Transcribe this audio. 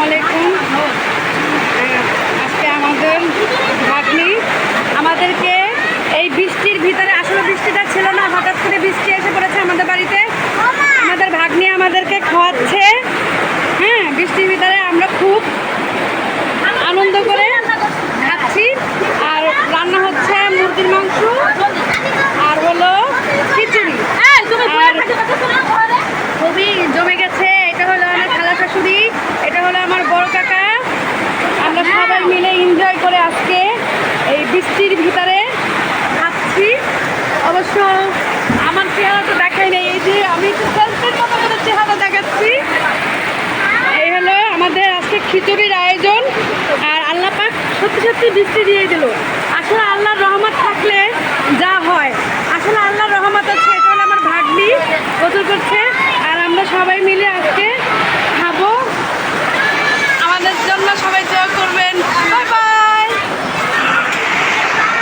আলাইকুম। আজকে আমাদের ভাগ্নি আমাদেরকে এই বৃষ্টির ভিতরে, আসলে বৃষ্টিটা ছিল না, হঠাৎ করে বৃষ্টি এসে পড়েছে আমাদের বাড়িতে। আমাদের ভাগ্নি আমাদেরকে খাওয়াচ্ছে। হ্যাঁ, বৃষ্টির ভিতরে আমরা খুব আনন্দ করে খাচ্ছি। আর রান্না হচ্ছে মুরগির মাংস আর হলো খিচুড়ি। আর খুবই জমে গেছে। এটা হলো আমার খালা শাশুড়ি, এটা হলো আমার বড় কাকা। আমরা সবাই মিলে এনজয় করে আজকে এই বৃষ্টির ভিতরে খাচ্ছি। অবশ্য আমার চেহারা তো দেখাই নেই, এই যে আমি একটু সেলফির মতো করে চেহারা দেখাচ্ছি। এই হলো আমাদের আজকে খিচুড়ির আয়োজন। আর আল্লাহ পাক সত্যি সত্যি বৃষ্টি দিয়ে দিল। আসলে আল্লাহর রহমত থাকলে যা হয়, আসলে আল্লাহর রহমত আছে। এটা হলো আমার ভাগ্নি গোসল করছে আর আমরা সবাই মিলে আজকে